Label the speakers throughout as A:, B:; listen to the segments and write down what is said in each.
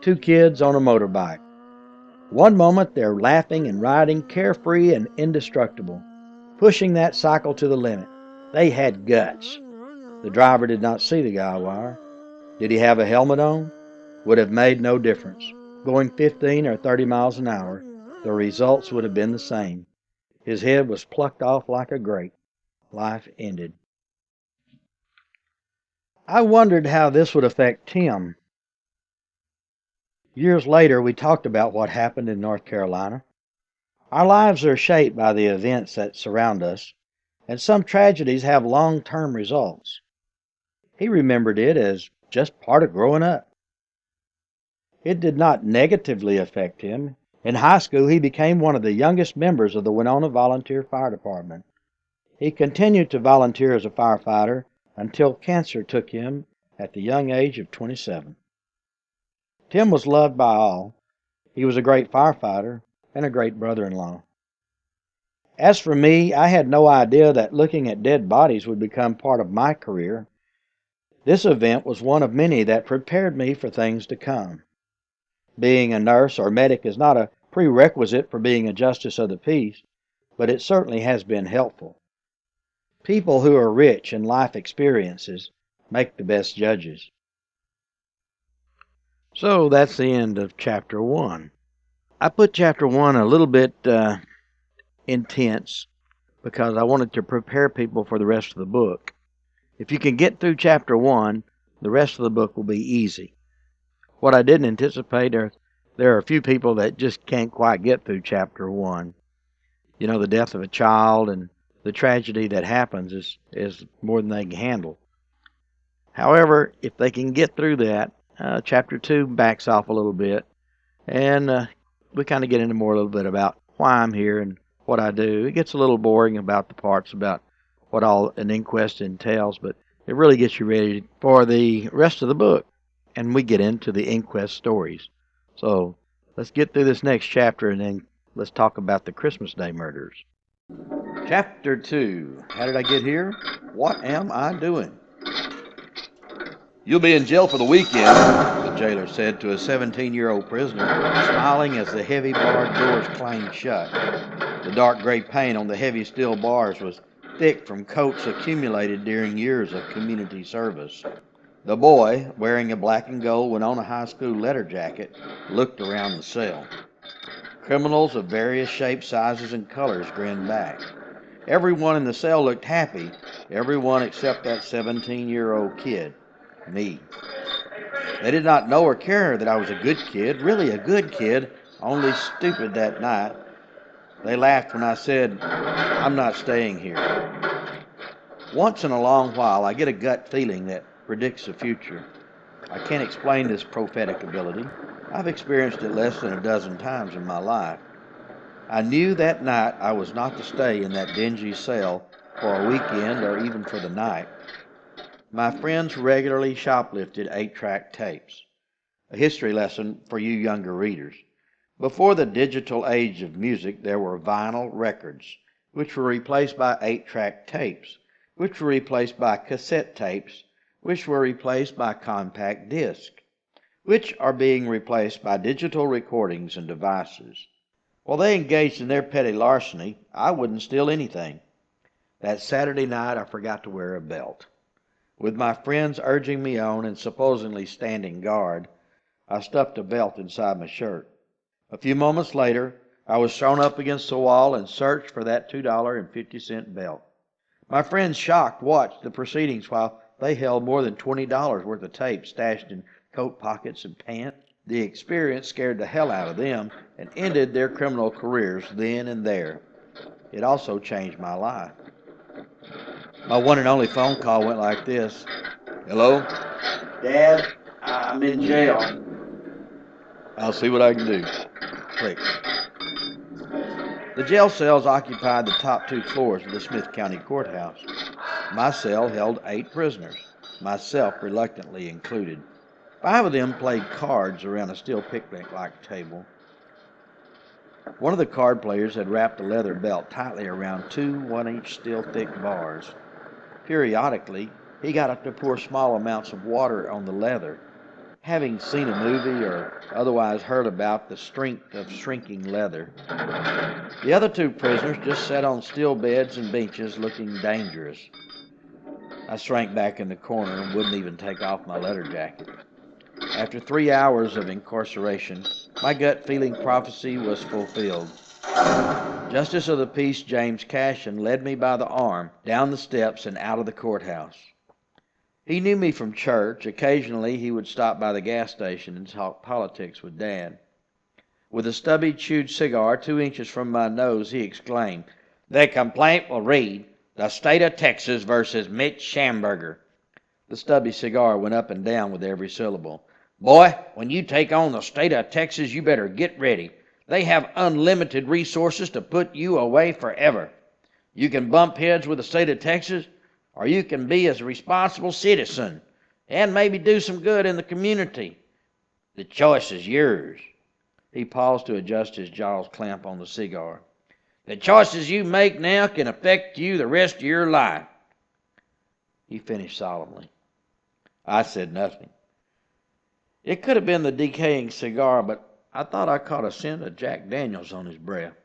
A: two kids on a motorbike. One moment they're laughing and riding, carefree and indestructible, pushing that cycle to the limit. They had guts. The driver did not see the guy wire. Did he have a helmet on? Would have made no difference. Going 15 or 30 miles an hour, the results would have been the same. His head was plucked off like a grape. Life ended. I wondered how this would affect Tim. Years later, we talked about what happened in North Carolina. Our lives are shaped by the events that surround us, and some tragedies have long-term results. He remembered it as just part of growing up. It did not negatively affect him. In high school, he became one of the youngest members of the Winona Volunteer Fire Department. He continued to volunteer as a firefighter until cancer took him at the young age of 27. Tim was loved by all. He was a great firefighter and a great brother-in-law. As for me, I had no idea that looking at dead bodies would become part of my career. This event was one of many that prepared me for things to come. Being a nurse or medic is not a prerequisite for being a justice of the peace, but it certainly has been helpful. People who are rich in life experiences make the best judges. So that's the end of Chapter 1. I put Chapter 1 a little bit intense because I wanted to prepare people for the rest of the book. If you can get through Chapter 1, the rest of the book will be easy. What I didn't anticipate there are a few people that just can't quite get through Chapter 1. You know, the death of a child and the tragedy that happens is more than they can handle. However, if they can get through that, Chapter 2 backs off a little bit, and we kind of get into more a little bit about why I'm here and what I do. It gets a little boring about the parts about what all an inquest entails, but it really gets you ready for the rest of the book. And we get into the inquest stories. So let's get through this next chapter and then let's talk about the Christmas Day murders. Chapter 2. How did I get here? What am I doing?
B: You'll be in jail for the weekend, the jailer said to a 17-year-old prisoner,
A: Smiling as the heavy barred doors clanged shut.
B: The dark gray paint on the heavy steel bars was thick from coats accumulated during years of community service.
A: The boy, wearing a black and gold Winona High School letter jacket, looked around the cell. Criminals of various shapes, sizes, and colors grinned back. Everyone in the cell looked happy, everyone except that 17-year-old kid, me. They did not know or care that I was a good kid, really a good kid, only stupid that night. They laughed when I said, "I'm not staying here." Once in a long while, I get a gut feeling that predicts the future. I can't explain this prophetic ability. I've experienced it less than a dozen times in my life. I knew that night I was not to stay in that dingy cell for a weekend or even for the night. My friends regularly shoplifted 8-track tapes. A history lesson for you younger readers. Before the digital age of music, there were vinyl records, which were replaced by 8-track tapes, which were replaced by cassette tapes, which were replaced by compact disc, which are being replaced by digital recordings and devices. While they engaged in their petty larceny, I wouldn't steal anything. That Saturday night, I forgot to wear a belt. With my friends urging me on and supposedly standing guard, I stuffed a belt inside my shirt. A few moments later, I was thrown up against the wall and searched for that $2.50 belt. My friends, shocked, watched the proceedings while they held more than $20 worth of tape stashed in coat pockets and pants. The experience scared the hell out of them and ended their criminal careers then and there. It also changed my life. My one and only phone call went like this.
B: "Hello?
A: Dad, I'm in jail.
B: I'll see what I can do."
A: Click. The jail cells occupied the top 2 floors of the Smith County Courthouse. My cell held 8 prisoners, myself reluctantly included. 5 of them played cards around a steel picnic-like table. One of the card players had wrapped a leather belt tightly around 2 1-inch steel-thick bars. Periodically, he got up to pour small amounts of water on the leather. having seen a movie or otherwise heard about the strength of shrinking leather. The other two prisoners just sat on steel beds and benches looking dangerous. I shrank back in the corner and wouldn't even take off my leather jacket. After 3 hours of incarceration, my gut-feeling prophecy was fulfilled. Justice of the Peace James Cashin led me by the arm down the steps and out of the courthouse. He knew me from church. Occasionally he would stop by the gas station and talk politics with Dad. With a stubby chewed cigar 2 inches from my nose, he exclaimed, "The complaint will read, the state of Texas versus Mitch Shamburger." The stubby cigar went up and down with every syllable. "Boy, when you take on the state of Texas, you better get ready. They have unlimited resources to put you away forever. You can bump heads with the state of Texas, or you can be a responsible citizen and maybe do some good in the community. The choice is yours." He paused to adjust his jaw's clamp on the cigar. "The choices you make now can affect you the rest of your life." He finished solemnly. I said nothing. It could have been the decaying cigar, but I thought I caught a scent of Jack Daniels on his breath.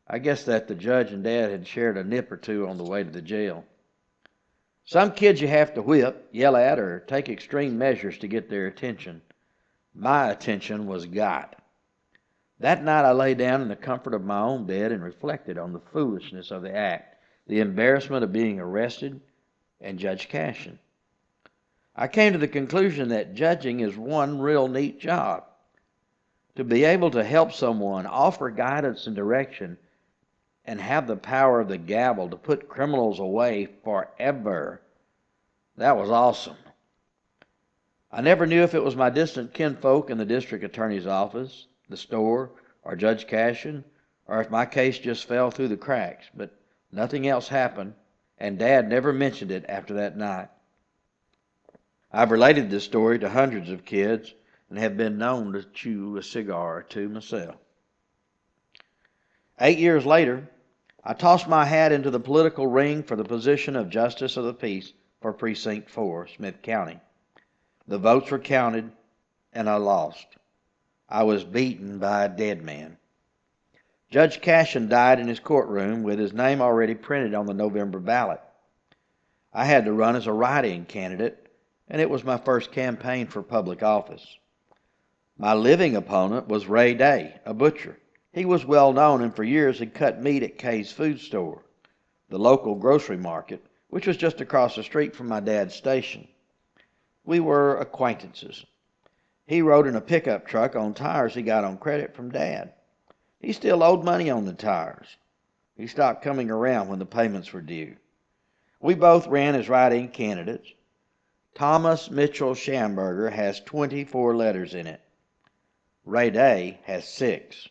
A: I guessed that the judge and Dad had shared a nip or two on the way to the jail. Some kids you have to whip, yell at, or take extreme measures to get their attention. My attention was got. That night I lay down in the comfort of my own bed and reflected on the foolishness of the act, the embarrassment of being arrested, and Judge Cashin. I came to the conclusion that judging is one real neat job. To be able to help someone, offer guidance and direction, and have the power of the gavel to put criminals away forever, that was awesome. I never knew if it was my distant kinfolk in the district attorney's office, the store, or Judge Cashin, or if my case just fell through the cracks, but nothing else happened, and Dad never mentioned it after that night. I've related this story to hundreds of kids and have been known to chew a cigar or two myself. 8 years later, I tossed my hat into the political ring for the position of Justice of the Peace for Precinct 4, Smith County. The votes were counted, and I lost. I was beaten by a dead man. Judge Cashin died in his courtroom with his name already printed on the November ballot. I had to run as a write-in candidate, and it was my first campaign for public office. My living opponent was Ray Day, a butcher. He was well known and for years had cut meat at Kay's food store, the local grocery market, which was just across the street from my dad's station. We were acquaintances. He rode in a pickup truck on tires he got on credit from Dad. He still owed money on the tires. He stopped coming around when the payments were due. We both ran as write-in candidates. Thomas Mitchell Shamburger has 24 letters in it. Ray Day has 6.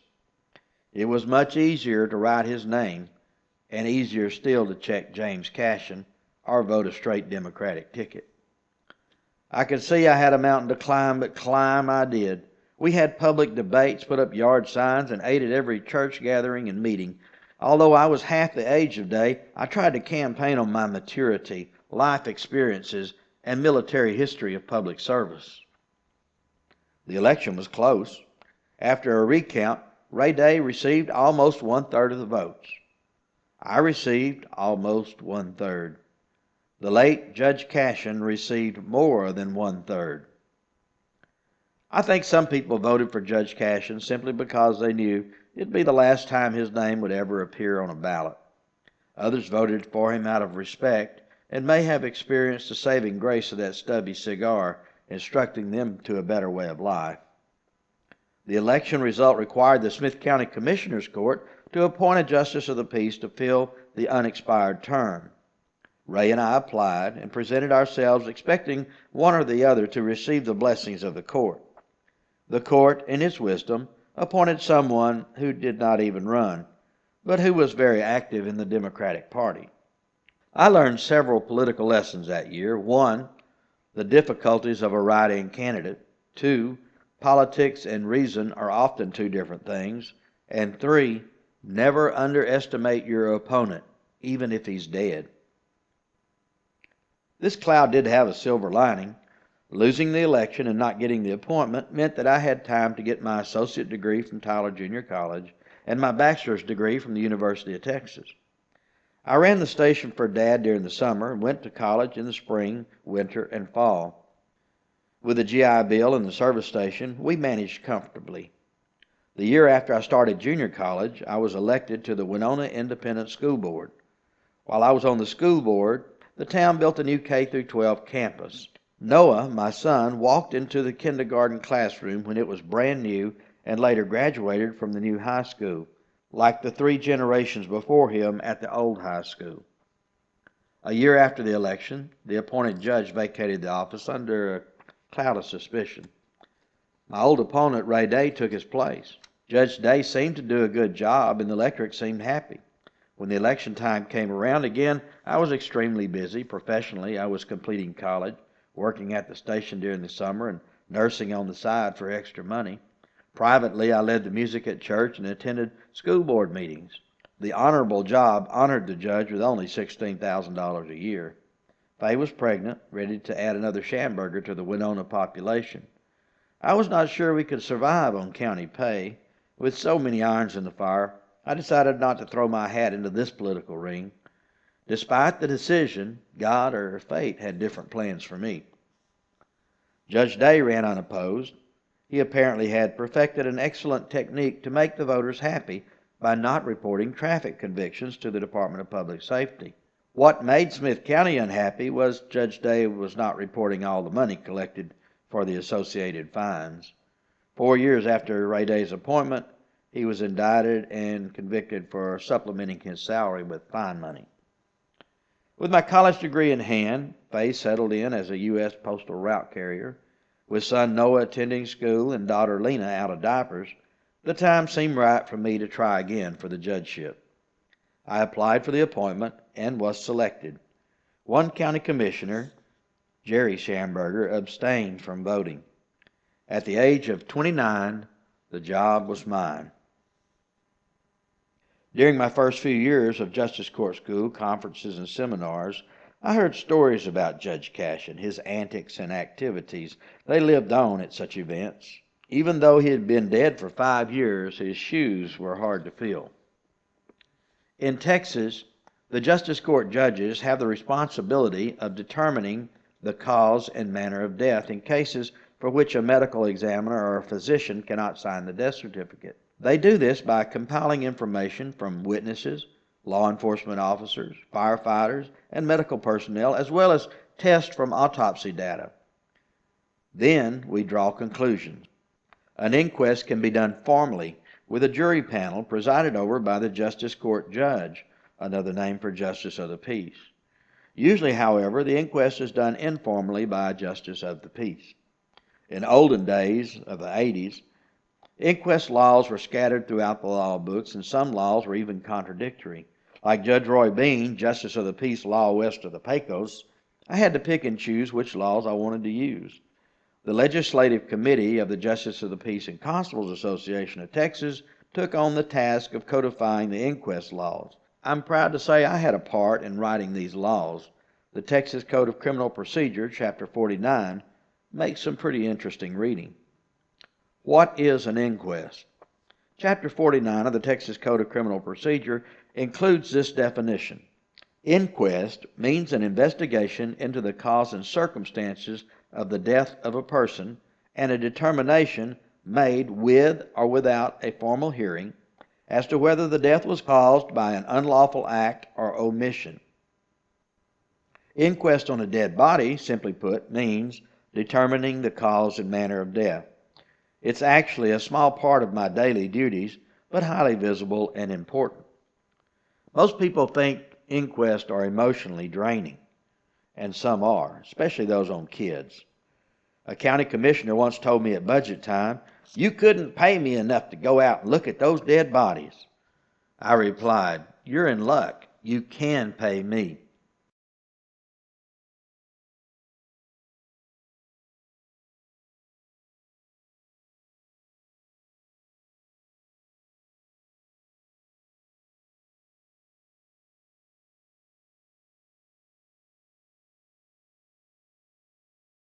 A: It was much easier to write his name, and easier still to check James Cashin or vote a straight Democratic ticket. I could see I had a mountain to climb, but climb I did. We had public debates, put up yard signs, and ate at every church gathering and meeting. Although I was half the age of Day, I tried to campaign on my maturity, life experiences, and military history of public service. The election was close. After a recount, Ray Day received almost 1/3 of the votes. I received almost 1/3. The late Judge Cashin received more than 1/3. I think some people voted for Judge Cashin simply because they knew it'd be the last time his name would ever appear on a ballot. Others voted for him out of respect and may have experienced the saving grace of that stubby cigar, instructing them to a better way of life. The election result required the Smith County Commissioner's Court to appoint a Justice of the Peace to fill the unexpired term. Ray and I applied and presented ourselves expecting one or the other to receive the blessings of the court. The court, in its wisdom, appointed someone who did not even run, but who was very active in the Democratic Party. I learned several political lessons that year. 1, the difficulties of a write-in candidate. 2, politics and reason are often two different things. And 3, never underestimate your opponent, even if he's dead. This cloud did have a silver lining. Losing the election and not getting the appointment meant that I had time to get my associate degree from Tyler Junior College and my bachelor's degree from the University of Texas. I ran the station for Dad during the summer and went to college in the spring, winter, and fall. With the GI Bill and the service station, we managed comfortably. The year after I started junior college, I was elected to the Winona Independent School Board. While I was on the school board, the town built a new K-12 campus. Noah, my son, walked into the kindergarten classroom when it was brand new and later graduated from the new high school, like the 3 generations before him at the old high school. A year after the election, the appointed judge vacated the office under a cloud of suspicion. My old opponent, Ray Day, took his place. Judge Day seemed to do a good job, and the electorate seemed happy. When the election time came around again, I was extremely busy. Professionally, I was completing college, working at the station during the summer, and nursing on the side for extra money. Privately, I led the music at church and attended school board meetings. The honorable job honored the judge with only $16,000 a year. Faye was pregnant, ready to add another Shamburger to the Winona population. I was not sure we could survive on county pay. With so many irons in the fire, I decided not to throw my hat into this political ring. Despite the decision, God or fate had different plans for me. Judge Day ran unopposed. He apparently had perfected an excellent technique to make the voters happy by not reporting traffic convictions to the Department of Public Safety. What made Smith County unhappy was Judge Day was not reporting all the money collected for the associated fines. 4 years after Ray Day's appointment, he was indicted and convicted for supplementing his salary with fine money. With my college degree in hand, Faye settled in as a U.S. postal route carrier. With son Noah attending school and daughter Lena out of diapers, the time seemed right for me to try again for the judgeship. I applied for the appointment and was selected. One county commissioner, Jerry Shamburger, abstained from voting. At the age of 29, the job was mine. During my first few years of Justice Court School, conferences, and seminars, I heard stories about Judge Cashin, his antics and activities. They lived on at such events. Even though he had been dead for 5 years, his shoes were hard to fill. In Texas, the Justice Court judges have the responsibility of determining the cause and manner of death in cases for which a medical examiner or a physician cannot sign the death certificate. They do this by compiling information from witnesses, law enforcement officers, firefighters, and medical personnel, as well as tests from autopsy data. Then we draw conclusions. An inquest can be done formally with a jury panel presided over by the Justice Court judge, another name for Justice of the Peace. Usually, however, the inquest is done informally by a Justice of the Peace. In olden days of the 80s, inquest laws were scattered throughout the law books, and some laws were even contradictory. Like Judge Roy Bean, Justice of the Peace Law west of the Pecos, I had to pick and choose which laws I wanted to use. The Legislative Committee of the Justice of the Peace and Constables Association of Texas took on the task of codifying the inquest laws. I'm proud to say I had a part in writing these laws. The Texas Code of Criminal Procedure, Chapter 49, makes some pretty interesting reading. What is an inquest? Chapter 49 of the Texas Code of Criminal Procedure includes this definition. Inquest means an investigation into the cause and circumstances of the death of a person and a determination made with or without a formal hearing as to whether the death was caused by an unlawful act or omission. Inquest on a dead body, simply put, means determining the cause and manner of death. It's actually a small part of my daily duties, but highly visible and important. Most people think inquests are emotionally draining, and some are, especially those on kids. A county commissioner once told me at budget time, "You couldn't pay me enough to go out and look at those dead bodies." I replied, "You're in luck. You can pay me."